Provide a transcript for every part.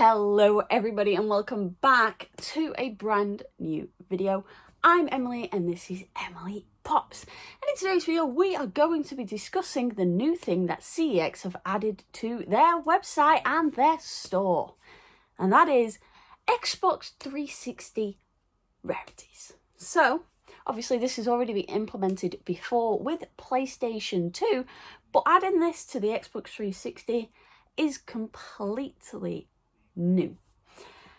Hello everybody and welcome back to a brand new video. I'm Emily and this is Emily Pops, and in today's video we are going to be discussing the new thing that CEX have added to their website and their store, and that is Xbox 360 rarities. So obviously this has already been implemented before with PlayStation 2, but adding this to the Xbox 360 is completely new.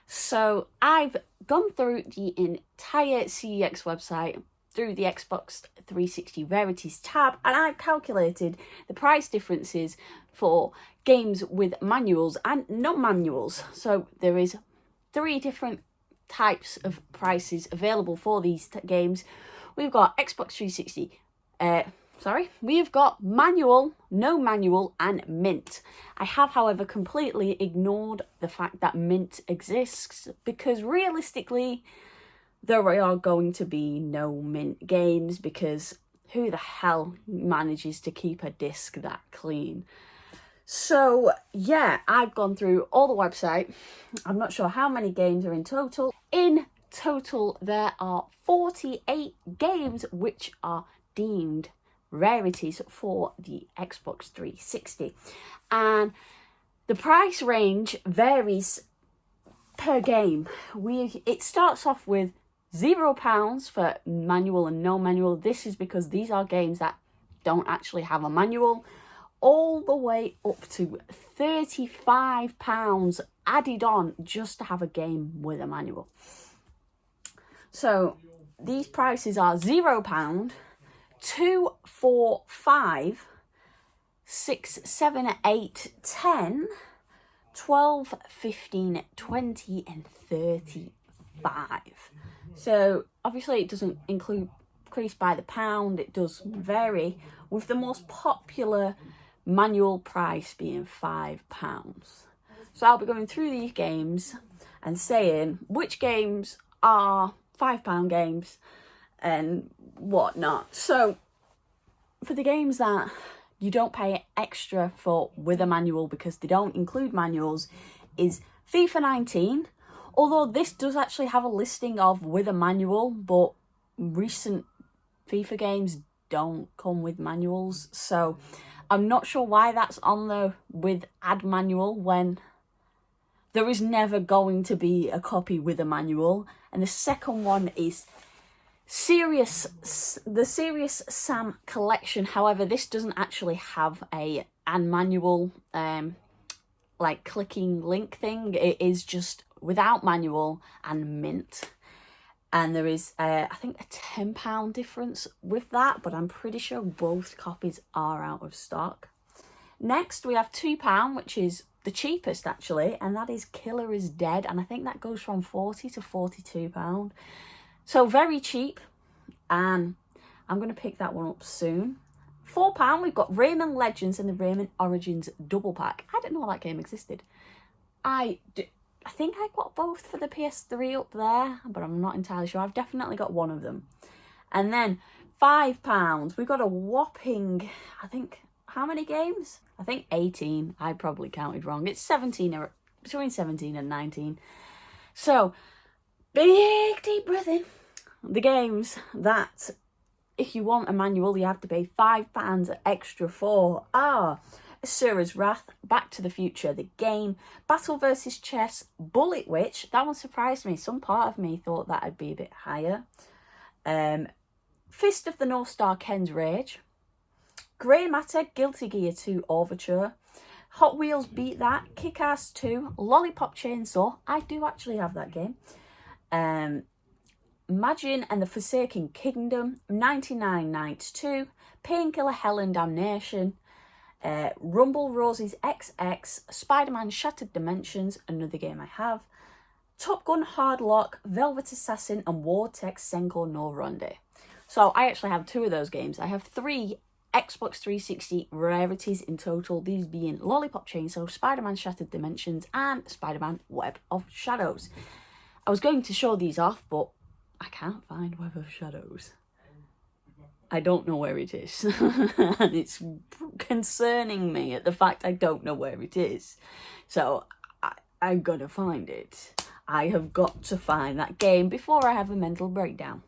So I've gone through the entire CEX website through the Xbox 360 rarities tab, and I've calculated the price differences for games with manuals and non-manuals. So there is 3 different types of prices available for these games. We've got Xbox 360 we've got manual, no manual, and mint. I have, however, completely ignored the fact that mint exists because realistically there are going to be no mint games, because who the hell manages to keep a disc that clean? So yeah, I've gone through all the website. I'm not sure how many games are in total. In total, there are 48 games which are deemed rarities for the Xbox 360, and the price range varies per game. It starts off with £0 for manual and no manual. This is because these are games that don't actually have a manual, all the way up to £35 added on just to have a game with a manual. So these prices are £0, 2, 4, 5, 6, 7, 8, 10, 12, 15, 20 and 35. So obviously it doesn't increase by the pound, it does vary, with the most popular manual price being £5. So I'll be going through these games and saying which games are £5 games and whatnot. So for the games that you don't pay extra for with a manual because they don't include manuals is FIFA 19, although this does actually have a listing of with a manual, but recent FIFA games don't come with manuals, so I'm not sure why that's on the with add manual when there is never going to be a copy with a manual. And the second one is the Serious Sam collection. However, this doesn't actually have a manual like clicking link thing. It is just without manual and mint, and there is I think a £10 difference with that, but I'm pretty sure both copies are out of stock. Next we have £2, which is the cheapest actually, and that is Killer is Dead, and I think that goes from £40 to £42. So very cheap, and I'm going to pick that one up soon. £4, we've got Rayman Legends and the Rayman Origins double pack. I didn't know that game existed. I think I got both for the PS3 up there, but I'm not entirely sure. I've definitely got one of them. And then £5, we've got a whopping, I think, how many games? I think 18. I probably counted wrong. It's 17, or between 17 and 19. So big deep breath in. The games that if you want a manual you have to pay £5 extra for are Asura's Wrath, Back to the Future, the game, Battle vs Chess, Bullet Witch. That one surprised me. Some part of me thought that would be a bit higher. Fist of the North Star, Ken's Rage, Grey Matter, Guilty Gear 2 Overture, Hot Wheels Beat That, Kick-Ass 2, Lollipop Chainsaw. I do actually have that game. Imagine and the Forsaken Kingdom, 99 Nights 2, Painkiller Hell and Damnation, Rumble Roses XX, Spider-Man Shattered Dimensions, another game I have, Top Gun Hard Lock, Velvet Assassin and Vortex Senko no Ronde. So I actually have 2 of those games. I have 3 Xbox 360 rarities in total, these being Lollipop Chainsaw, Spider-Man Shattered Dimensions and Spider-Man Web of Shadows. I was going to show these off, but I can't find Web of Shadows. I don't know where it is. And it's concerning me at the fact I don't know where it is. So I'm gonna find it. I have got to find that game before I have a mental breakdown.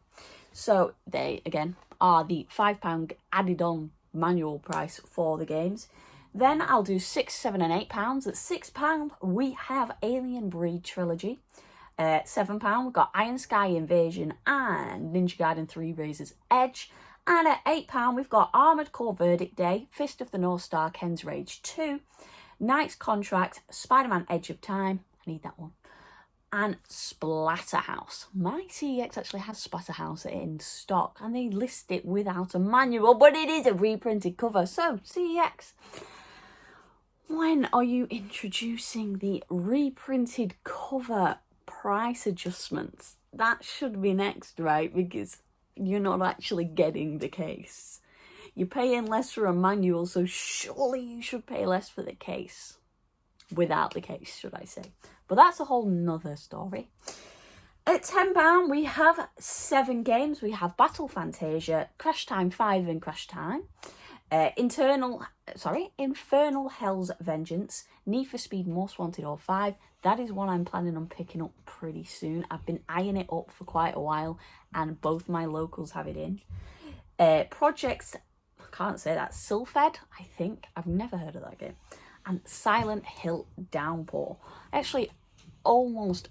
So they, again, are the £5 added on manual price for the games. Then I'll do £6, £7 and £8. At £6 we have Alien Breed Trilogy. £7 we've got Iron Sky Invasion and Ninja Gaiden 3 Razor's Edge. And at £8 we've got Armored Core Verdict Day, Fist of the North Star, Ken's Rage 2, Knight's Contract, Spider-Man Edge of Time, I need that one, and Splatterhouse. My CEX actually has Splatterhouse in stock and they list it without a manual, but it is a reprinted cover. So CEX, when are you introducing the reprinted cover price adjustments? That should be next, right? Because you're not actually getting the case. You're paying less for a manual, so surely you should pay less for the case. Without the case, should I say. But that's a whole nother story. At £10 we have 7 games. We have Battle Fantasia, Crash Time 5 and Crash Time, Infernal Hell's Vengeance, Need for Speed Most Wanted 05. That is one I'm planning on picking up pretty soon. I've been eyeing it up for quite a while and both my locals have it in. Projects, I can't say that, Sylphed, I think. I've never heard of that game. And Silent Hill Downpour. I actually almost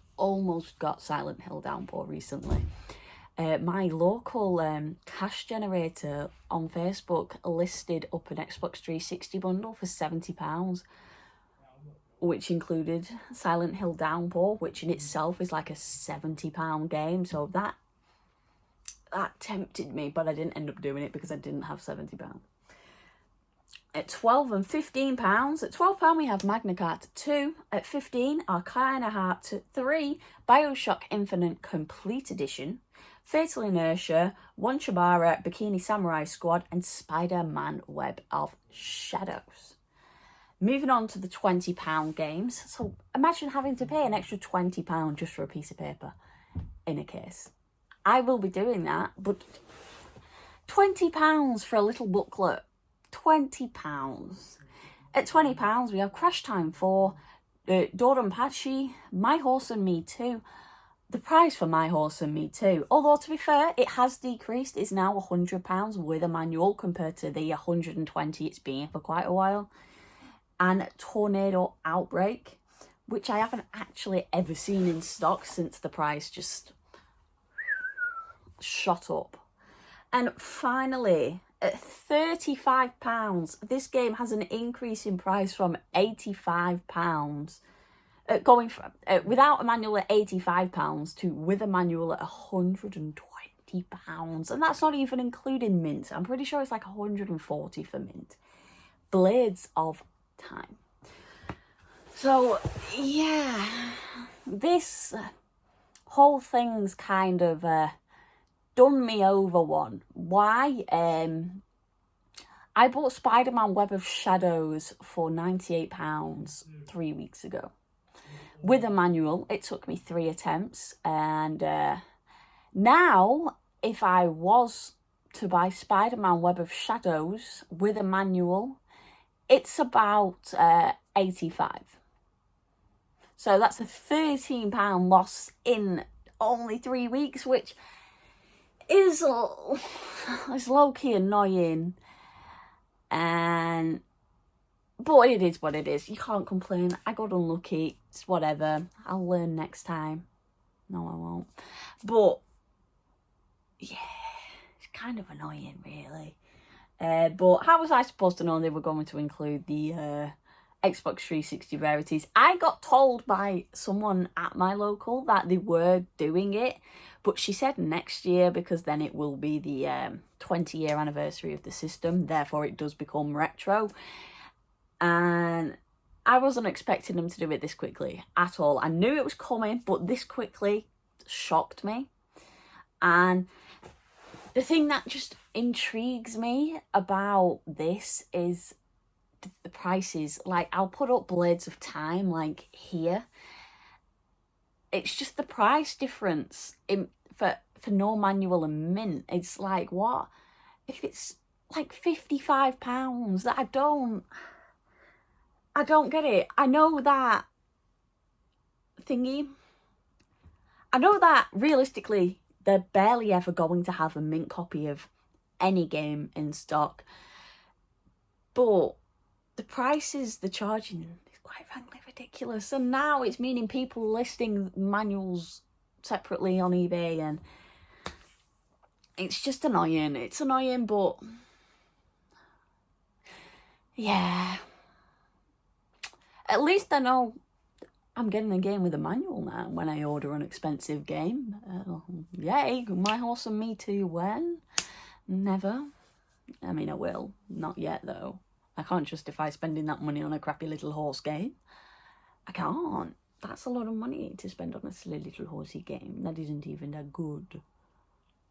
got Silent Hill Downpour recently. My local cash generator on Facebook listed up an Xbox 360 bundle for £70, which included Silent Hill Downpour, which in itself is like a £70 game. So that tempted me, but I didn't end up doing it because I didn't have £70. At £12 and £15, at £12 we have Magna Carta 2, at £15 Arcana Heart 3, Bioshock Infinite Complete Edition, Fatal Inertia, One Shabara, Bikini Samurai Squad and Spider-Man Web of Shadows. Moving on to the £20 games. So imagine having to pay an extra £20 just for a piece of paper in a case. I will be doing that, but £20 for a little booklet. £20. At £20 we have Crash Time 4, Doronpachi, My Horse and Me 2. The price for My Horse and Me 2, although to be fair, it has decreased. It's now £100 with a manual compared to the £120 it's been for quite a while. And Tornado Outbreak, which I haven't actually ever seen in stock since the price just shot up. And finally, at £35, this game has an increase in price from £85. Going from without a manual at £85 to with a manual at £120. And that's not even including mint. I'm pretty sure it's like £140 for mint. Blades of Time. So, yeah, this whole thing's kind of done me over one. Why? I bought Spider-Man Web of Shadows for £98 3 weeks ago. With a manual, it took me 3 attempts. And now, if I was to buy Spider-Man Web of Shadows with a manual, it's about £85. So that's a £13 loss in only 3 weeks, which is low-key annoying. But it is what it is. You can't complain. I got unlucky. It's whatever. I'll learn next time. No, I won't. But, yeah, it's kind of annoying, really. But how was I supposed to know they were going to include the Xbox 360 rarities? I got told by someone at my local that they were doing it, but she said next year because then it will be the 20-year anniversary of the system, therefore it does become retro. And I wasn't expecting them to do it this quickly at all. I knew it was coming, but this quickly shocked me. And the thing that just intrigues me about this is the prices. Like, I'll put up Blades of Time, like, here. It's just the price difference for no manual and mint. It's like, what? If it's like £55, that I don't get it. I know that thingy. I know that realistically they're barely ever going to have a mint copy of any game in stock, but the prices they're charging is quite frankly ridiculous, and now it's meaning people listing manuals separately on eBay, and it's just annoying. It's annoying, but yeah, at least I know I'm getting a game with a manual now when I order an expensive game. Yay, my horse and me too. When? Never. I mean, I will. Not yet, though. I can't justify spending that money on a crappy little horse game. I can't. That's a lot of money to spend on a silly little horsey game that isn't even that good.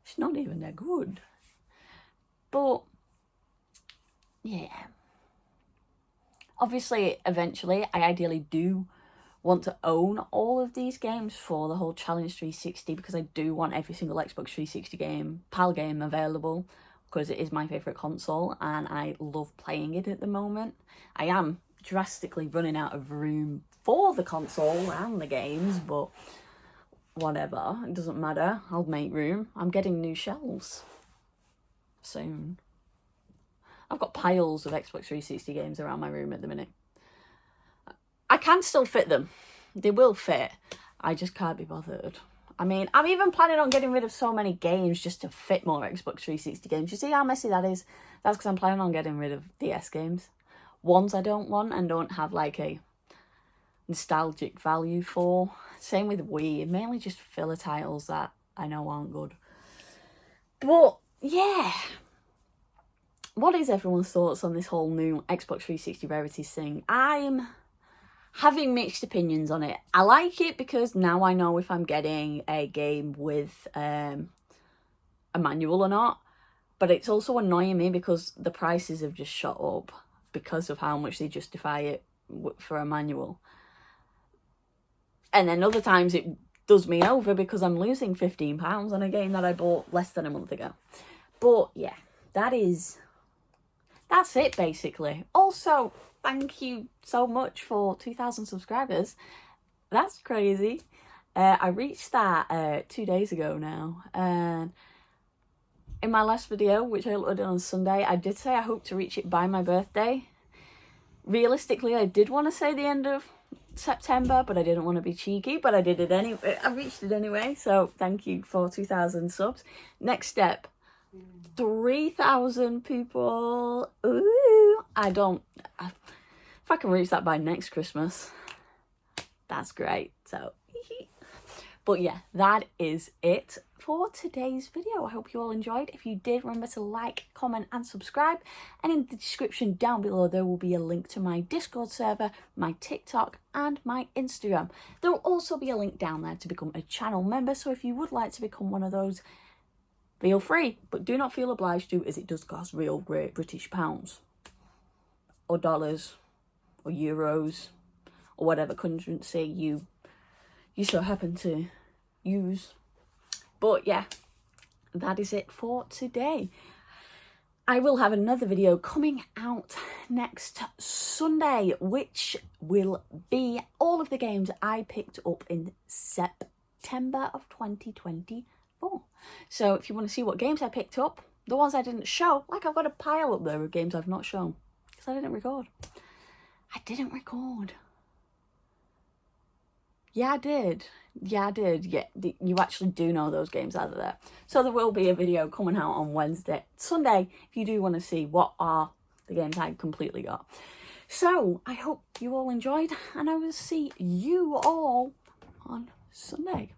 It's not even that good. But, yeah. Obviously, eventually, I ideally do want to own all of these games for the whole Challenge 360, because I do want every single Xbox 360 game, PAL game available, because it is my favourite console and I love playing it at the moment. I am drastically running out of room for the console and the games, but whatever, it doesn't matter, I'll make room. I'm getting new shelves soon. I've got piles of Xbox 360 games around my room at the minute. I can still fit them. They will fit. I just can't be bothered. I mean, I'm even planning on getting rid of so many games just to fit more Xbox 360 games. You see how messy that is? That's because I'm planning on getting rid of DS games. Ones I don't want and don't have like a nostalgic value for. Same with Wii. Mainly just filler titles that I know aren't good. But, yeah. What is everyone's thoughts on this whole new Xbox 360 rarities thing? I'm having mixed opinions on it. I like it because now I know if I'm getting a game with a manual or not, but it's also annoying me because the prices have just shot up because of how much they justify it for a manual. And then other times it does me over because I'm losing £15 on a game that I bought less than a month ago. But yeah, that's it basically. Also, thank you so much for 2,000 subscribers. That's crazy. I reached that 2 days ago now. And in my last video, which I uploaded on Sunday, I did say I hope to reach it by my birthday. Realistically, I did want to say the end of September, but I didn't want to be cheeky, but I did it anyway. I reached it anyway, so thank you for 2,000 subs. Next step, 3,000 people. Ooh, if I can reach that by next Christmas, that's great. So, but yeah, that is it for today's video. I hope you all enjoyed. If you did, remember to like, comment and subscribe. And in the description down below, there will be a link to my Discord server, my TikTok and my Instagram. There will also be a link down there to become a channel member. So if you would like to become one of those, feel free, but do not feel obliged to, as it does cost real great British pounds or dollars or euros or whatever currency you so happen to use. But yeah, that is it for today. I will have another video coming out next Sunday, which will be all of the games I picked up in September of 2024. So if you want to see what games I picked up, the ones I didn't show, like I've got a pile up there of games I've not shown because I didn't record. Yeah, I did. Yeah, you actually do know those games out of there. So there will be a video coming out on Sunday, if you do want to see what are the games I completely got. So I hope you all enjoyed, and I will see you all on Sunday.